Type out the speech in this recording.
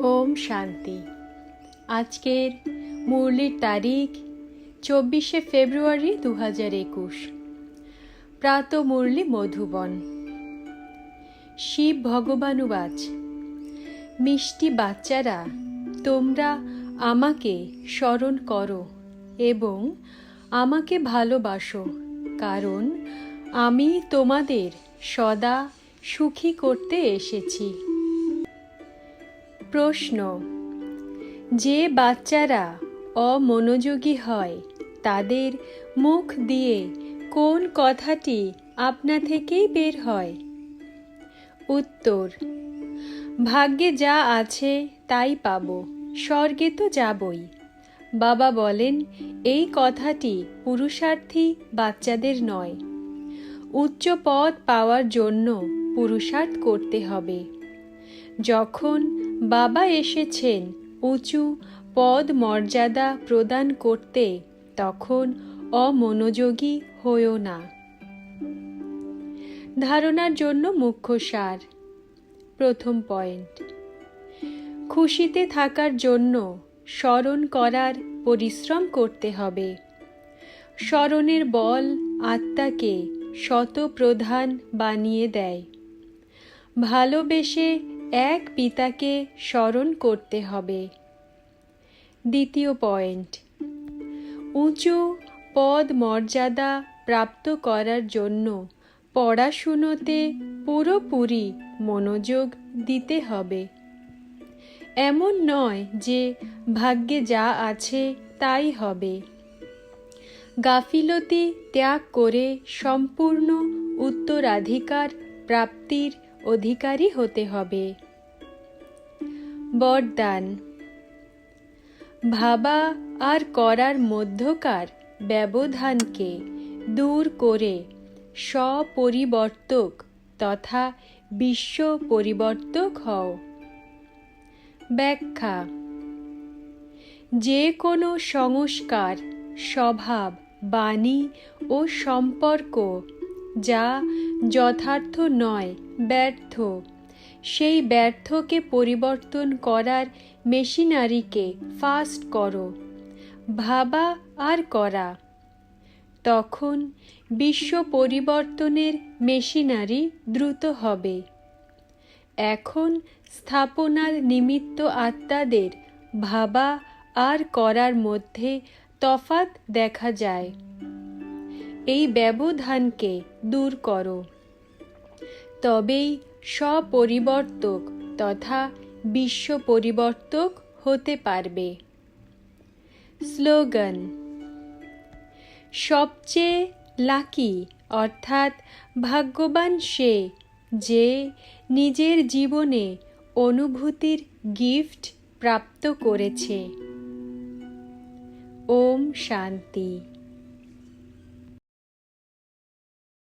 ওম শান্তি। আজকের মুরলির তারিখ 24শে ফেব্রুয়ারি 2021। প্রাত মুরলি মধুবন। শিব ভগবানুবাচ, মিষ্টি বাচ্চারা, তোমরা আমাকে স্মরণ করো এবং আমাকে ভালোবাসো, কারণ আমি তোমাদের সদা সুখী করতে এসেছি। প্রশ্ন: যে বাচ্চারা অমনোযোগী হয় তাদের মুখ দিয়ে কোন কথাটি আপনা থেকেই বের হয়? উত্তর: ভাগ্যে যা আছে তাই পাবো, স্বর্গে তো যাবই। বাবা বলেন, এই কথাটি পুরুষার্থী বাচ্চাদের নয়। উচ্চ পদ পাওয়ার জন্য পুরুষার্থ করতে হবে। যখন বাবা এসেছেন উঁচু পদ মর্যাদা প্রদান করতে, তখন অমনোযোগী হয়ো না। ধারণার জন্য মুখ্য সার। প্রথম পয়েন্ট: খুশিতে থাকার জন্য স্মরণ করার পরিশ্রম করতে হবে। স্মরণের বল আত্মাকে শতপ্রধান বানিয়ে দেয়। ভালোবেসে এক পিতাকে স্মরণ করতে হবে। দ্বিতীয় পয়েন্ট: উঁচু পদ মর্যাদা প্রাপ্ত করার জন্য পড়াশুনোতে পুরোপুরি মনোযোগ দিতে হবে। এমন নয় যে ভাগ্যে যা আছে তাই হবে। গাফিলতি ত্যাগ করে সম্পূর্ণ উত্তরাধিকার প্রাপ্তির অধিকারী হতে হবে। বরদান: ভাবা আর করার মধ্যকার ব্যবধানকে দূর করে স্বপরিবর্তক তথা বিশ্ব পরিবর্তক হও। ব্যাখ্যা: যে কোনো সংস্কার, স্বভাব, বাণী ও সম্পর্ক যা যথার্থ নয়, ব্যর্থ, সেই ব্যর্থকে পরিবর্তন করার মেশিনারিকে ফাস্ট করো। ভাবা আর করা, তখন বিশ্ব পরিবর্তনের মেশিনারি দ্রুত হবে। এখন স্থাপনার নিমিত্ত আত্মাদের ভাবা আর করার মধ্যে তফাৎ দেখা যায়। এই ব্যবধানকে দূর করো, তবেই স্বপরিবর্তক তথা বিশ্ব পরিবর্তক হতে পারবে। স্লোগান: সবচেয়ে লাকি অর্থাৎ ভাগ্যবান সে যে নিজের জীবনে অনুভূতির গিফট প্রাপ্ত করেছে। ওম শান্তি।